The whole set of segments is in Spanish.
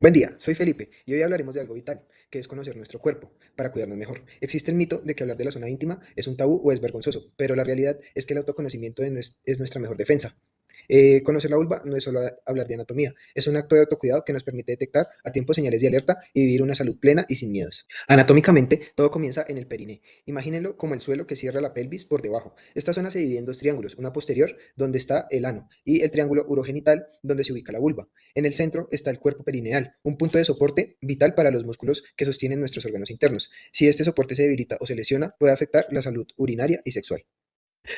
Buen día, soy Felipe y hoy hablaremos de algo vital, que es conocer nuestro cuerpo para cuidarnos mejor. Existe el mito de que hablar de la zona íntima es un tabú o es vergonzoso, pero la realidad es que el autoconocimiento es nuestra mejor defensa. Conocer la vulva no es solo hablar de anatomía, es un acto de autocuidado que nos permite detectar a tiempo señales de alerta y vivir una salud plena y sin miedos. Anatómicamente, todo comienza en el periné. Imagínenlo como el suelo que cierra la pelvis por debajo. Esta zona se divide en dos triángulos, una posterior, donde está el ano, y el triángulo urogenital, donde se ubica la vulva. En el centro está el cuerpo perineal, un punto de soporte vital para los músculos que sostienen nuestros órganos internos. Si este soporte se debilita o se lesiona, puede afectar la salud urinaria y sexual.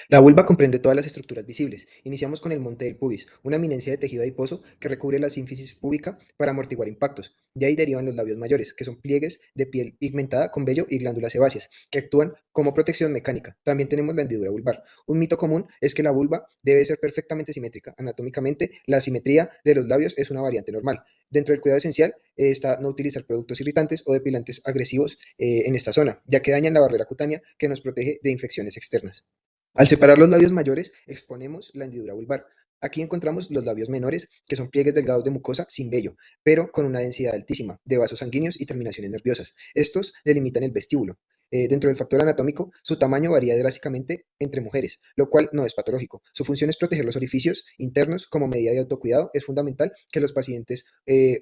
La vulva comprende todas las estructuras visibles. Iniciamos con el monte del pubis, una eminencia de tejido adiposo que recubre la sínfisis púbica para amortiguar impactos. De ahí derivan los labios mayores, que son pliegues de piel pigmentada con vello y glándulas sebáceas, que actúan como protección mecánica. También tenemos la hendidura vulvar. Un mito común es que la vulva debe ser perfectamente simétrica. Anatómicamente, la simetría de los labios es una variante normal. Dentro del cuidado esencial está no utilizar productos irritantes o depilantes agresivos en esta zona, ya que dañan la barrera cutánea que nos protege de infecciones externas. Al separar los labios mayores, exponemos la hendidura vulvar. Aquí encontramos los labios menores, que son pliegues delgados de mucosa sin vello, pero con una densidad altísima de vasos sanguíneos y terminaciones nerviosas. Estos delimitan el vestíbulo. Dentro del factor anatómico, su tamaño varía drásticamente entre mujeres, lo cual no es patológico. Su función es proteger los orificios internos como medida de autocuidado. Es fundamental que los pacientes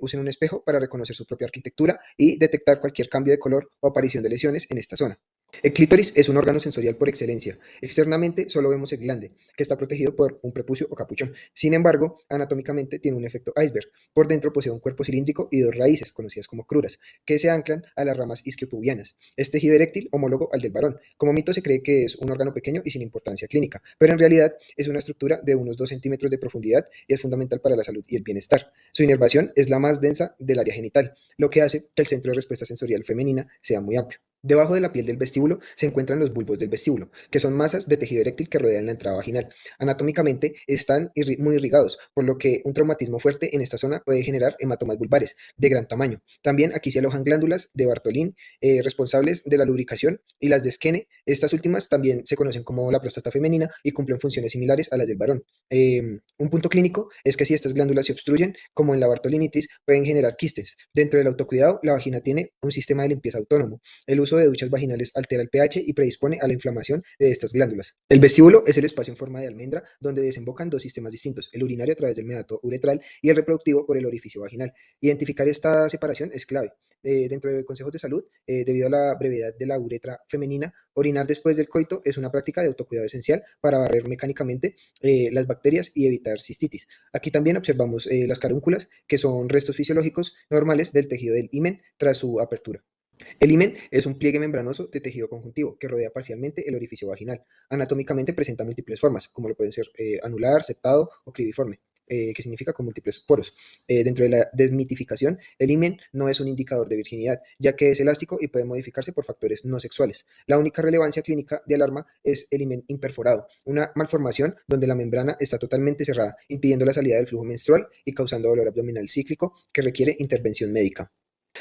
usen un espejo para reconocer su propia arquitectura y detectar cualquier cambio de color o aparición de lesiones en esta zona. El clítoris es un órgano sensorial por excelencia. Externamente solo vemos el glande, que está protegido por un prepucio o capuchón. Sin embargo, anatómicamente tiene un efecto iceberg. Por dentro posee un cuerpo cilíndrico y dos raíces, conocidas como cruras, que se anclan a las ramas isquiopubianas. Es tejido eréctil homólogo al del varón. Como mito se cree que es un órgano pequeño y sin importancia clínica, pero en realidad es una estructura de unos 2 centímetros de profundidad y es fundamental para la salud y el bienestar. Su inervación es la más densa del área genital, lo que hace que el centro de respuesta sensorial femenina sea muy amplio. Debajo de la piel del vestíbulo se encuentran los bulbos del vestíbulo, que son masas de tejido eréctil que rodean la entrada vaginal. Anatómicamente están muy irrigados, por lo que un traumatismo fuerte en esta zona puede generar hematomas vulvares de gran tamaño. También aquí se alojan glándulas de Bartolín responsables de la lubricación y las de Skene. Estas últimas también se conocen como la próstata femenina y cumplen funciones similares a las del varón. Un punto clínico es que si estas glándulas se obstruyen, como en la bartolinitis, pueden generar quistes. Dentro del autocuidado, la vagina tiene un sistema de limpieza autónomo. El uso de duchas vaginales altera el pH y predispone a la inflamación de estas glándulas. El vestíbulo es el espacio en forma de almendra donde desembocan dos sistemas distintos, el urinario a través del meato uretral y el reproductivo por el orificio vaginal. Identificar esta separación es clave. Dentro de consejos de salud, debido a la brevedad de la uretra femenina, orinar después del coito es una práctica de autocuidado esencial para barrer mecánicamente las bacterias y evitar cistitis. Aquí también observamos las carúnculas, que son restos fisiológicos normales del tejido del himen tras su apertura. El himen es un pliegue membranoso de tejido conjuntivo que rodea parcialmente el orificio vaginal. Anatómicamente presenta múltiples formas, como lo pueden ser anular, septado o cribiforme, que significa con múltiples poros. Dentro de la desmitificación, el himen no es un indicador de virginidad, ya que es elástico y puede modificarse por factores no sexuales. La única relevancia clínica de alarma es el himen imperforado, una malformación donde la membrana está totalmente cerrada, impidiendo la salida del flujo menstrual y causando dolor abdominal cíclico que requiere intervención médica.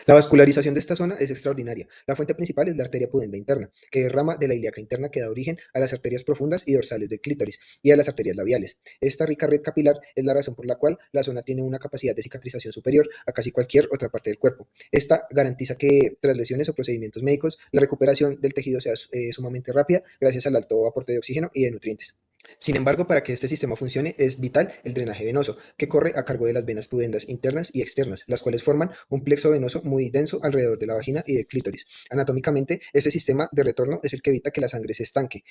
La vascularización de esta zona es extraordinaria. La fuente principal es la arteria pudenda interna, que derrama de la ilíaca interna que da origen a las arterias profundas y dorsales del clítoris y a las arterias labiales. Esta rica red capilar es la razón por la cual la zona tiene una capacidad de cicatrización superior a casi cualquier otra parte del cuerpo. Esta garantiza que tras lesiones o procedimientos médicos, la recuperación del tejido sea sumamente rápida gracias al alto aporte de oxígeno y de nutrientes. Sin embargo, para que este sistema funcione es vital el drenaje venoso, que corre a cargo de las venas pudendas internas y externas, las cuales forman un plexo venoso muy denso alrededor de la vagina y del clítoris. Anatómicamente, este sistema de retorno es el que evita que la sangre se estanque.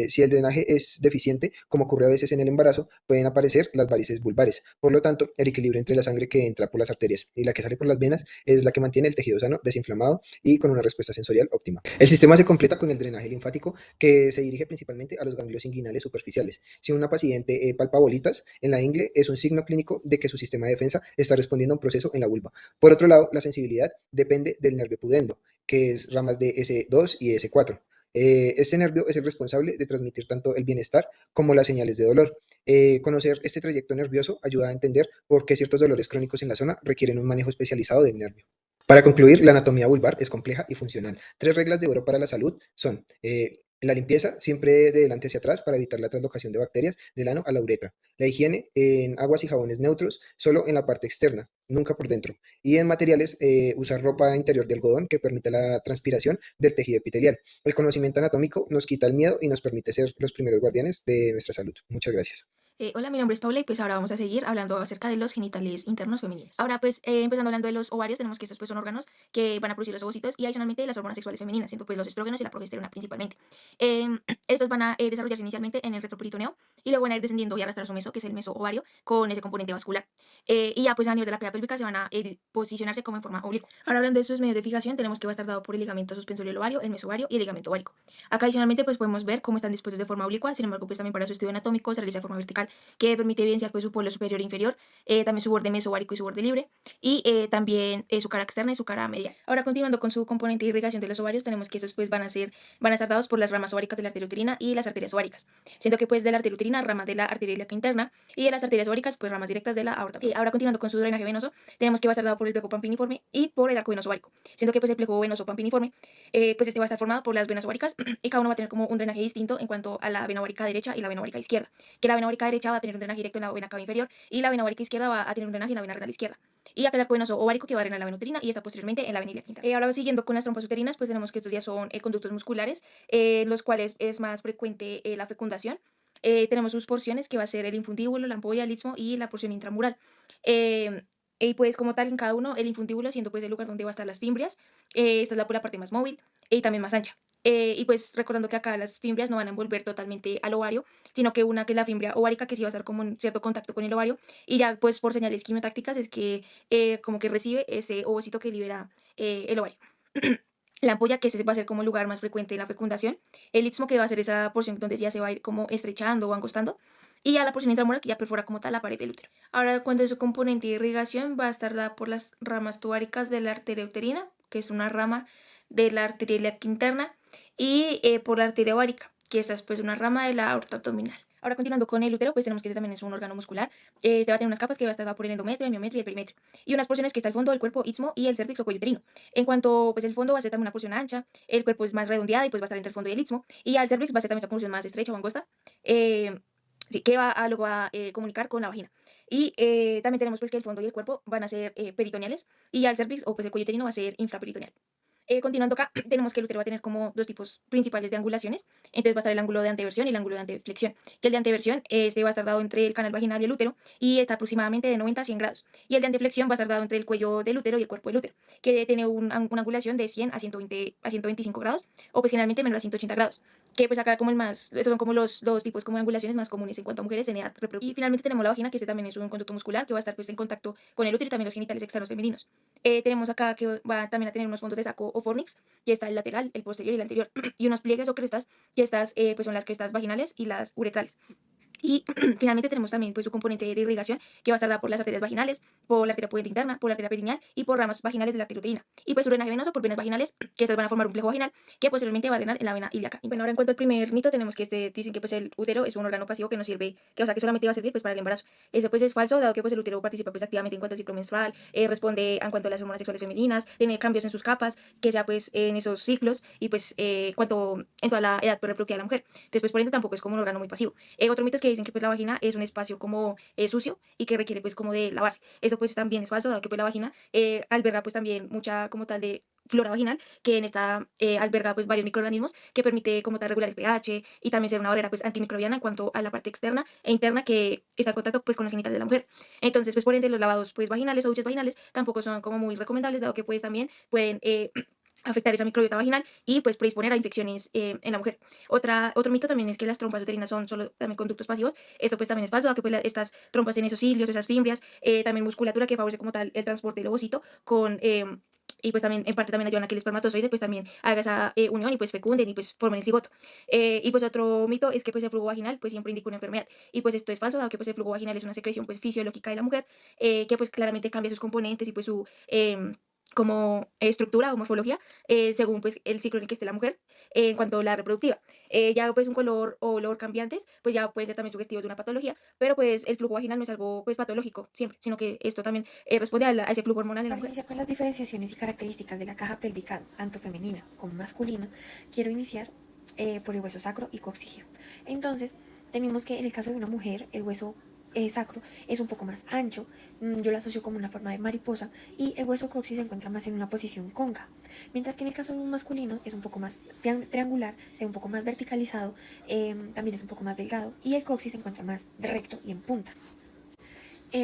Si el drenaje es deficiente, como ocurre a veces en el embarazo, pueden aparecer las varices vulvares. Por lo tanto, el equilibrio entre la sangre que entra por las arterias y la que sale por las venas es la que mantiene el tejido sano, desinflamado y con una respuesta sensorial óptima. El sistema se completa con el drenaje linfático, que se dirige principalmente a los ganglios inguinales superficiales. Si una paciente palpa bolitas en la ingle, es un signo clínico de que su sistema de defensa está respondiendo a un proceso en la vulva. Por otro lado, la sensibilidad depende del nervio pudendo, que es ramas de S2 y S4. Este nervio es el responsable de transmitir tanto el bienestar como las señales de dolor. Conocer este trayecto nervioso ayuda a entender por qué ciertos dolores crónicos en la zona requieren un manejo especializado del nervio. Para concluir, la anatomía vulvar es compleja y funcional. Tres reglas de oro para la salud son La limpieza siempre de delante hacia atrás para evitar la translocación de bacterias del ano a la uretra. La higiene en aguas y jabones neutros solo en la parte externa, nunca por dentro. Y en materiales, usar ropa interior de algodón que permita la transpiración del tejido epitelial. El conocimiento anatómico nos quita el miedo y nos permite ser los primeros guardianes de nuestra salud. Muchas gracias. Hola, mi nombre es Paula y pues ahora vamos a seguir hablando acerca de los genitales internos femeninos. Ahora pues empezando hablando de los ovarios, tenemos que estos pues son órganos que van a producir los ovocitos y adicionalmente las hormonas sexuales femeninas, siendo pues los estrógenos y la progesterona principalmente. Estos van a desarrollarse inicialmente en el retroperitoneo y luego van a ir descendiendo y arrastrar su meso, que es el meso ovario, con ese componente vascular. Y ya pues a nivel de la cavidad pélvica se van a posicionarse como en forma oblicua. Ahora hablando de sus medios de fijación, tenemos que va a estar dado por el ligamento suspensorio del ovario, el meso ovario y el ligamento ovárico. Acá adicionalmente pues podemos ver cómo están dispuestos de forma oblicua, sin embargo pues también para su estudio anatómico se realiza de forma vertical que permite evidenciar pues, su polo superior e inferior, también su borde mesovárico y su borde libre, y también su cara externa y su cara medial. Ahora, continuando con su componente de irrigación de los ovarios, tenemos que esos pues, van a estar dados por las ramas ováricas de la arteria uterina y las arterias ováricas, siendo que pues de la arteria uterina, ramas de la arteria ilíaca interna, y de las arterias ováricas, pues ramas directas de la aorta. Ahora, continuando con su drenaje venoso, tenemos que va a estar dado por el plejo pampiniforme y por el arco venoso ovárico, siendo que pues el plejo venoso pampiniforme, pues este va a estar formado por las venas ováricas y cada uno va a tener como un drenaje distinto en cuanto a la vena ovárica derecha y la vena ovárica izquierda, que la vena ovárica derecha va a tener un drenaje directo en la vena cava inferior y la vena ovárica izquierda va a tener un drenaje en la vena renal izquierda. Y acá el arco venoso ovárico que va a drenar la vena uterina y está posteriormente en la vena ilíaca interna. Ahora siguiendo con las trompas uterinas, pues tenemos que estos ya son conductos musculares, en los cuales es más frecuente la fecundación. Tenemos sus porciones que va a ser el infundíbulo, la ampolla, el istmo y la porción intramural. Eh, y pues como tal en cada uno, el infundíbulo siendo pues el lugar donde va a estar las fimbrias, esta es la parte más móvil y también más ancha. Y pues recordando que acá las fimbrias no van a envolver totalmente al ovario, sino que una que es la fimbria ovárica, que sí va a estar como en cierto contacto con el ovario, y ya pues por señales quimiotácticas es que como que recibe ese ovocito que libera el ovario. La ampolla, que ese va a ser como el lugar más frecuente en la fecundación, el istmo, que va a ser esa porción donde ya se va a ir como estrechando o angostando, y a la porción intramural, que ya perfora como tal la pared del útero. Ahora, cuando su componente de irrigación va a estar dada por las ramas tubáricas de la arteria uterina, que es una rama de la arteria ilíaca interna, y por la arteria ovárica, que esta es pues una rama de la aorta abdominal. Ahora, continuando con el útero, pues tenemos que este también es un órgano muscular. Este va a tener unas capas que va a estar dado por el endometrio, el miometrio y el perimetrio. Y unas porciones que está el fondo del cuerpo istmo y el cervix o cuello uterino. En cuanto, pues el fondo va a ser también una porción ancha, el cuerpo es más redondeado y pues va a estar entre el fondo y el istmo. Y al cervix va a ser también esa porción más estrecha o angosta. Eh, Sí, que va a luego a comunicar con la vagina. Y también tenemos pues que el fondo y el cuerpo van a ser peritoneales y al cervix o pues el cuello uterino va a ser infraperitoneal. Continuando acá, tenemos que el útero va a tener como dos tipos principales de angulaciones. Entonces va a estar el ángulo de anteversión y el ángulo de anteflexión. Que el de anteversión este va a estar dado entre el canal vaginal y el útero y está aproximadamente de 90 a 100 grados. Y el de anteflexión va a estar dado entre el cuello del útero y el cuerpo del útero, que tiene una angulación de 100 a 120 a 125 grados o pues generalmente menor a 180 grados. Que pues acá como el más, estos son como los dos tipos como de angulaciones más comunes en cuanto a mujeres en edad reproductiva. Y finalmente tenemos la vagina, que este también es un conducto muscular que va a estar pues en contacto con el útero y también los genitales externos femeninos. Tenemos acá que va también a tener unos fondos de saco o fornix, que está el lateral, el posterior y el anterior, y unos pliegues o crestas, que estas pues son las crestas vaginales y las uretrales. Y finalmente tenemos también pues su componente de irrigación, que va a estar dada por las arterias vaginales, por la arteria puente interna, por la arteria perineal y por ramas vaginales de la arteria uterina. Y pues su drenaje venoso por venas vaginales, que estas van a formar un plejo vaginal que posteriormente va a drenar en la vena ilíaca. Y bueno, ahora en cuanto al primer mito, tenemos que dicen que pues el útero es un órgano pasivo que no sirve, que o sea que solamente va a servir pues para el embarazo. Eso pues es falso, dado que pues el útero participa pues activamente en cuanto al ciclo menstrual, responde en cuanto a las hormonas sexuales femeninas, tiene cambios en sus capas, que sea pues en esos ciclos y pues cuanto en toda la edad reproductiva de la mujer. Entonces pues por ende tampoco es como un órgano muy pasivo. Otro mito es que dicen que pues la vagina es un espacio como sucio y que requiere pues como de lavarse. Eso pues también es falso, dado que pues la vagina alberga pues también mucha como tal de flora vaginal, que en esta alberga pues varios microorganismos que permite como tal regular el pH y también ser una barrera pues antimicrobiana en cuanto a la parte externa e interna que está en contacto pues con los genitales de la mujer. Entonces pues por ende los lavados pues vaginales o duchas vaginales tampoco son como muy recomendables, dado que pues también pueden afectar esa microbiota vaginal y pues predisponer a infecciones en la mujer. Otro mito también es que las trompas uterinas son solo también conductos pasivos. Esto pues también es falso, que pues estas trompas tienen esos cilios, esas fimbrias, también musculatura que favorece como tal el transporte del ovocito con y pues también en parte también ayudan a que el espermatozoide pues también haga esa unión y pues fecunden y pues formen el cigoto. Y pues otro mito es que pues el flujo vaginal pues siempre indica una enfermedad y pues esto es falso, dado que pues el flujo vaginal es una secreción pues fisiológica de la mujer que pues claramente cambia sus componentes y pues su como estructura o morfología según pues el ciclo en el que esté la mujer en cuanto a la reproductiva. Ya pues un color o olor cambiantes pues ya puede ser también sugestivo de una patología, pero pues el flujo vaginal no es algo pues patológico siempre, sino que esto también responde a ese flujo hormonal en la Para mujer. iniciar con las diferenciaciones y características de la caja pélvica, tanto femenina como masculina, quiero iniciar por el hueso sacro y coxígeo. Entonces, tenemos que en el caso de una mujer, el hueso sacro es un poco más ancho, yo lo asocio como una forma de mariposa, y el hueso coxis se encuentra más en una posición cóncava, mientras que en el caso de un masculino es un poco más triangular, se ve un poco más verticalizado, también es un poco más delgado, y el coxis se encuentra más recto y en punta.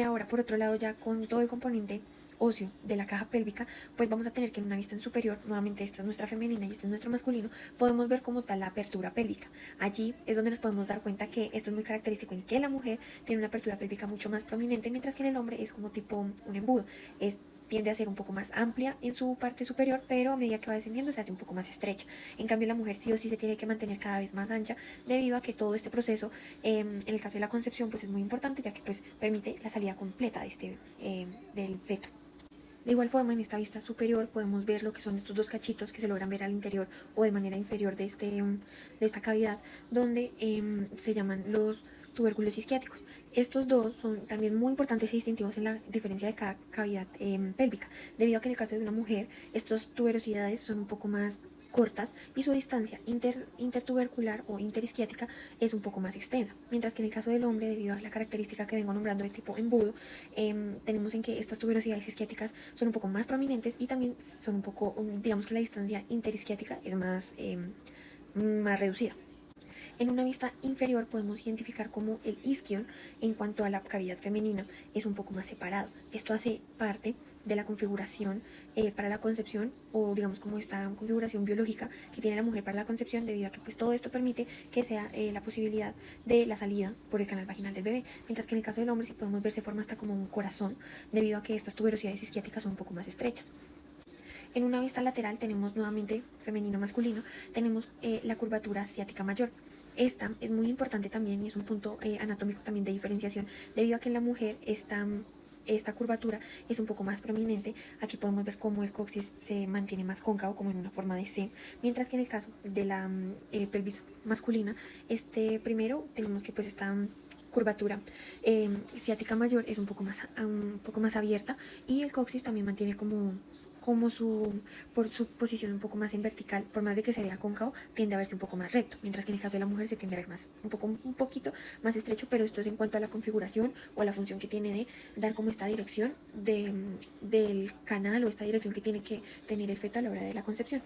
Ahora, por otro lado, ya con todo el componente óseo de la caja pélvica, pues vamos a tener que en una vista en superior, nuevamente esta es nuestra femenina y este es nuestro masculino, podemos ver como tal la apertura pélvica. Allí es donde nos podemos dar cuenta que esto es muy característico en que la mujer tiene una apertura pélvica mucho más prominente, mientras que en el hombre es como tipo un embudo. Tiende a ser un poco más amplia en su parte superior, pero a medida que va descendiendo se hace un poco más estrecha. En cambio, la mujer sí o sí se tiene que mantener cada vez más ancha, debido a que todo este proceso, en el caso de la concepción, pues es muy importante, ya que pues permite la salida completa del feto. De igual forma, en esta vista superior podemos ver lo que son estos dos cachitos que se logran ver al interior o de manera inferior de esta cavidad, donde se llaman los tubérculos isquiáticos. Estos dos son también muy importantes y distintivos en la diferencia de cada cavidad pélvica, debido a que en el caso de una mujer, estas tuberosidades son un poco más cortas y su distancia intertubercular o interesquiática es un poco más extensa, mientras que en el caso del hombre, debido a la característica que vengo nombrando de tipo embudo, tenemos en que estas tuberosidades isquiáticas son un poco más prominentes y también son un poco, digamos que la distancia interesquiática es más reducida. En una vista inferior podemos identificar cómo el isquion, en cuanto a la cavidad femenina, es un poco más separado. Esto hace parte de la configuración para la concepción, o digamos como esta configuración biológica que tiene la mujer para la concepción, debido a que pues todo esto permite que sea la posibilidad de la salida por el canal vaginal del bebé, mientras que en el caso del hombre, si podemos ver, se forma hasta como un corazón, debido a que estas tuberosidades isquiáticas son un poco más estrechas. En una vista lateral tenemos nuevamente femenino-masculino, tenemos la curvatura asiática mayor. Esta es muy importante también y es un punto anatómico también de diferenciación, debido a que en la mujer esta curvatura es un poco más prominente. Aquí podemos ver cómo el coxis se mantiene más cóncavo, como en una forma de C, mientras que en el caso de la pelvis masculina, primero tenemos que pues esta curvatura ciática mayor es un poco más abierta, y el coxis también mantiene por su posición un poco más en vertical, por más de que se vea cóncavo, tiende a verse un poco más recto, mientras que en el caso de la mujer se tiende a ver un poquito más estrecho, pero esto es en cuanto a la configuración o a la función que tiene de dar como esta dirección del canal, o esta dirección que tiene que tener el feto a la hora de la concepción.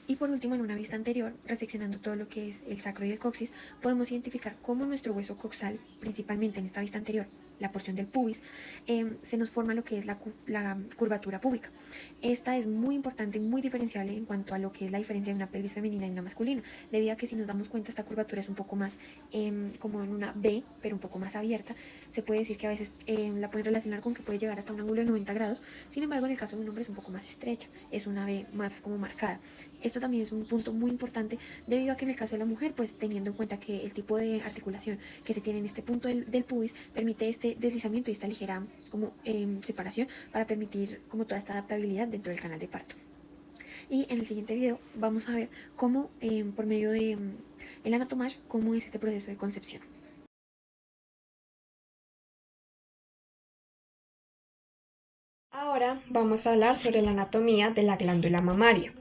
Y por último, en una vista anterior, reseccionando todo lo que es el sacro y el coxis, podemos identificar cómo nuestro hueso coxal, principalmente en esta vista anterior, la porción del pubis, se nos forma lo que es la curvatura púbica. Esta es muy importante y muy diferenciable en cuanto a lo que es la diferencia de una pelvis femenina y una masculina, debido a que si nos damos cuenta, esta curvatura es un poco más como en una B, pero un poco más abierta. Se puede decir que a veces la pueden relacionar con que puede llegar hasta un ángulo de 90 grados, sin embargo, en el caso de un hombre es un poco más estrecha, es una B más como marcada. Esto también es un punto muy importante, debido a que en el caso de la mujer, pues teniendo en cuenta que el tipo de articulación que se tiene en este punto del pubis permite este deslizamiento y esta ligera como separación, para permitir como toda esta adaptabilidad dentro del canal de parto. Y en el siguiente video vamos a ver cómo por medio de el anatomage, cómo es este proceso de concepción. Ahora vamos a hablar sobre la anatomía de la glándula mamaria.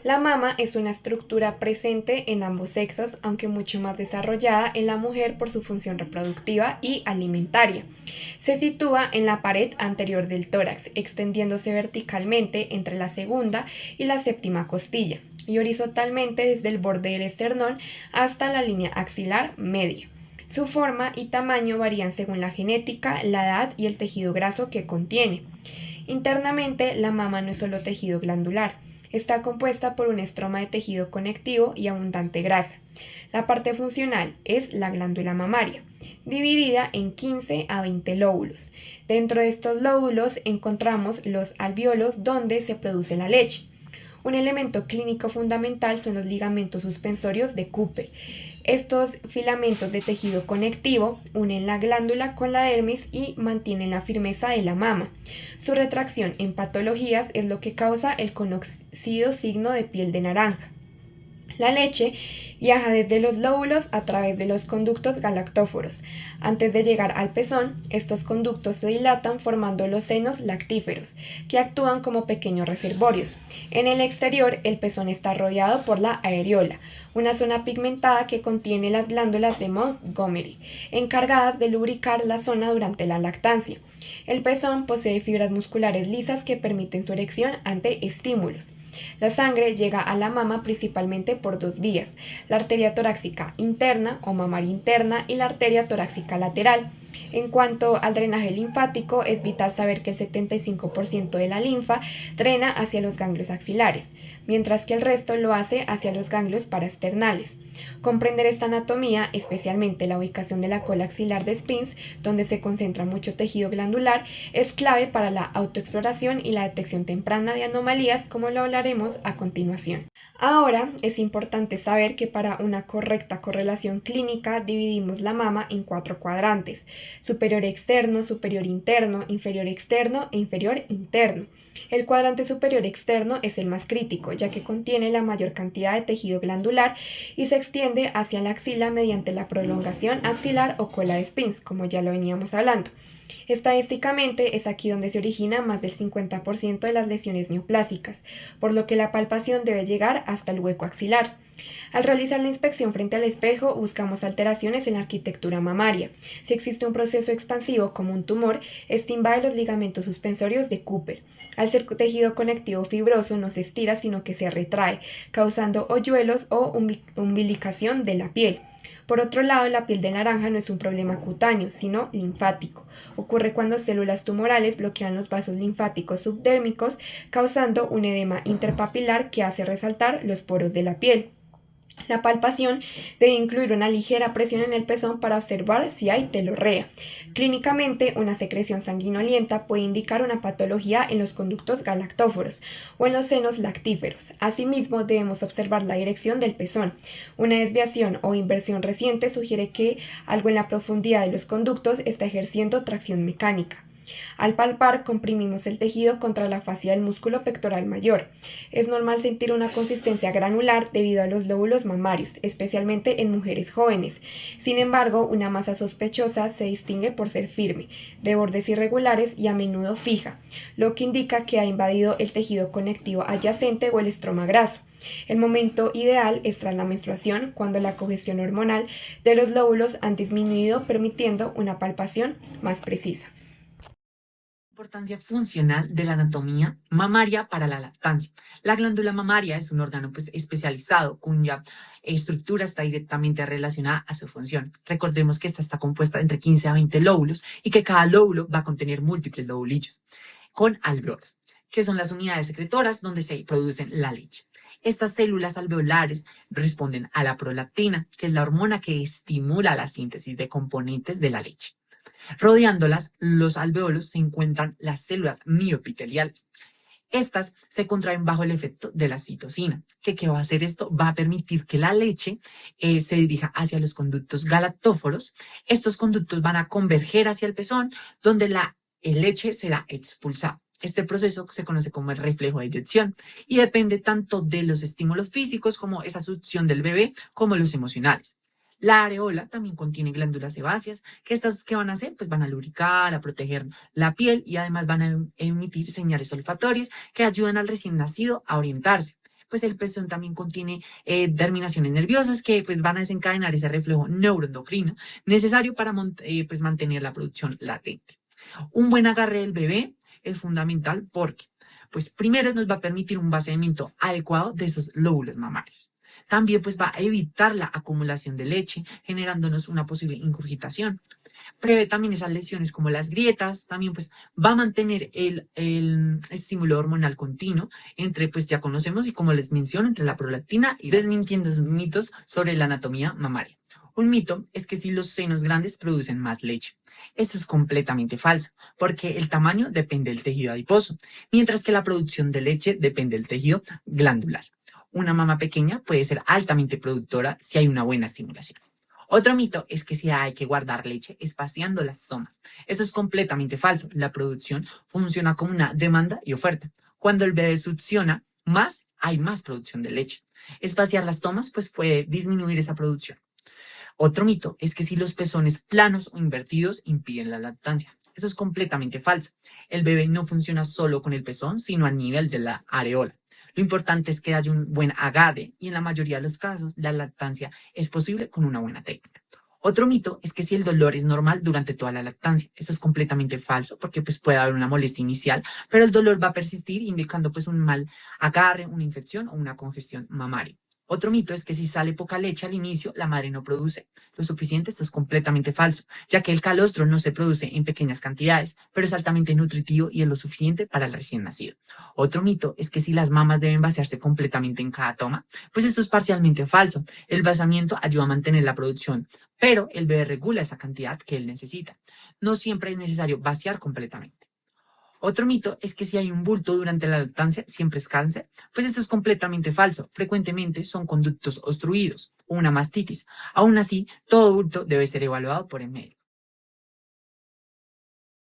La mama es una estructura presente en ambos sexos, aunque mucho más desarrollada en la mujer por su función reproductiva y alimentaria. Se sitúa en la pared anterior del tórax, extendiéndose verticalmente entre la segunda y la séptima costilla, y horizontalmente desde el borde del esternón hasta la línea axilar media. Su forma y tamaño varían según la genética, la edad y el tejido graso que contiene. Internamente, la mama no es solo tejido glandular, está compuesta por un estroma de tejido conectivo y abundante grasa. La parte funcional es la glándula mamaria, dividida en 15 a 20 lóbulos. Dentro de estos lóbulos encontramos los alvéolos, donde se produce la leche. Un elemento clínico fundamental son los ligamentos suspensorios de Cooper. Estos filamentos de tejido conectivo unen la glándula con la dermis y mantienen la firmeza de la mama. Su retracción en patologías es lo que causa el conocido signo de piel de naranja. La leche viaja desde los lóbulos a través de los conductos galactóforos. Antes de llegar al pezón, estos conductos se dilatan formando los senos lactíferos, que actúan como pequeños reservorios. En el exterior, el pezón está rodeado por la areola, una zona pigmentada que contiene las glándulas de Montgomery, encargadas de lubricar la zona durante la lactancia. El pezón posee fibras musculares lisas que permiten su erección ante estímulos. La sangre llega a la mama principalmente por dos vías, la arteria torácica interna o mamaria interna y la arteria torácica lateral. En cuanto al drenaje linfático, es vital saber que el 75% de la linfa drena hacia los ganglios axilares, mientras que el resto lo hace hacia los ganglios paraesternales. Comprender esta anatomía, especialmente la ubicación de la cola axilar de Spence, donde se concentra mucho tejido glandular, es clave para la autoexploración y la detección temprana de anomalías, como lo hablaremos a continuación. Ahora es importante saber que para una correcta correlación clínica dividimos la mama en 4 cuadrantes: superior externo, superior interno, inferior externo e inferior interno. El cuadrante superior externo es el más crítico, ya que contiene la mayor cantidad de tejido glandular y se extiende hacia la axila mediante la prolongación axilar o cola de Spence, como ya lo veníamos hablando. Estadísticamente es aquí donde se origina más del 50% de las lesiones neoplásicas, por lo que la palpación debe llegar hasta el hueco axilar. Al realizar la inspección frente al espejo, buscamos alteraciones en la arquitectura mamaria. Si existe un proceso expansivo como un tumor, este invade los ligamentos suspensorios de Cooper. Al ser tejido conectivo fibroso, no se estira sino que se retrae, causando hoyuelos o umbilicación de la piel. Por otro lado, la piel de naranja no es un problema cutáneo, sino linfático. Ocurre cuando células tumorales bloquean los vasos linfáticos subdérmicos, causando un edema interpapilar que hace resaltar los poros de la piel. La palpación debe incluir una ligera presión en el pezón para observar si hay telorrea. Clínicamente, una secreción sanguinolenta puede indicar una patología en los conductos galactóforos o en los senos lactíferos. Asimismo, debemos observar la dirección del pezón. Una desviación o inversión reciente sugiere que algo en la profundidad de los conductos está ejerciendo tracción mecánica. Al palpar, comprimimos el tejido contra la fascia del músculo pectoral mayor. Es normal sentir una consistencia granular debido a los lóbulos mamarios, especialmente en mujeres jóvenes. Sin embargo, una masa sospechosa se distingue por ser firme, de bordes irregulares y a menudo fija, lo que indica que ha invadido el tejido conectivo adyacente o el estroma graso. El momento ideal es tras la menstruación, cuando la congestión hormonal de los lóbulos ha disminuido, permitiendo una palpación más precisa. Importancia funcional de la anatomía mamaria para la lactancia. La glándula mamaria es un órgano especializado cuya estructura está directamente relacionada a su función. Recordemos que esta está compuesta entre 15 a 20 lóbulos y que cada lóbulo va a contener múltiples lobulillos con alveolos, que son las unidades secretoras donde se producen la leche. Estas células alveolares responden a la prolactina, que es la hormona que estimula la síntesis de componentes de la leche. Rodeándolas, los alveolos, se encuentran las células mioepiteliales. Estas se contraen bajo el efecto de la citocina. ¿Qué va a hacer esto? Va a permitir que la leche se dirija hacia los conductos galactóforos. Estos conductos van a converger hacia el pezón, donde la leche será expulsada. Este proceso se conoce como el reflejo de eyección y depende tanto de los estímulos físicos como esa succión del bebé, como los emocionales. La areola también contiene glándulas sebáceas, que estas, ¿qué van a hacer? Pues van a lubricar, a proteger la piel y además van a emitir señales olfatorias que ayudan al recién nacido a orientarse. Pues el pezón también contiene terminaciones nerviosas que pues van a desencadenar ese reflejo neuroendocrino necesario para pues mantener la producción latente. Un buen agarre del bebé es fundamental porque, pues primero nos va a permitir un vaciamiento adecuado de esos lóbulos mamarios. También pues va a evitar la acumulación de leche, generándonos una posible ingurgitación. Prevé también esas lesiones como las grietas, también pues va a mantener el estímulo hormonal continuo entre, pues ya conocemos y como les menciono, entre la prolactina y desmintiendo mitos sobre la anatomía mamaria. Un mito es que si los senos grandes producen más leche. Eso es completamente falso, porque el tamaño depende del tejido adiposo, mientras que la producción de leche depende del tejido glandular. Una mama pequeña puede ser altamente productora si hay una buena estimulación. Otro mito es que si hay que guardar leche espaciando las tomas. Eso es completamente falso. La producción funciona como una demanda y oferta. Cuando el bebé succiona, más hay más producción de leche. Espaciar las tomas pues puede disminuir esa producción. Otro mito es que si los pezones planos o invertidos impiden la lactancia. Eso es completamente falso. El bebé no funciona solo con el pezón, sino a nivel de la areola. Lo importante es que haya un buen agarre y en la mayoría de los casos la lactancia es posible con una buena técnica. Otro mito es que si el dolor es normal durante toda la lactancia. Esto es completamente falso porque pues puede haber una molestia inicial, pero el dolor va a persistir indicando pues un mal agarre, una infección o una congestión mamaria. Otro mito es que si sale poca leche al inicio, la madre no produce lo suficiente. Esto es completamente falso, ya que el calostro no se produce en pequeñas cantidades, pero es altamente nutritivo y es lo suficiente para el recién nacido. Otro mito es que si las mamas deben vaciarse completamente en cada toma, pues esto es parcialmente falso. El vaciamiento ayuda a mantener la producción, pero el bebé regula esa cantidad que él necesita. No siempre es necesario vaciar completamente. Otro mito es que si hay un bulto durante la lactancia, siempre es cáncer. Pues esto es completamente falso. Frecuentemente son conductos obstruidos o una mastitis. Aún así, todo bulto debe ser evaluado por el médico.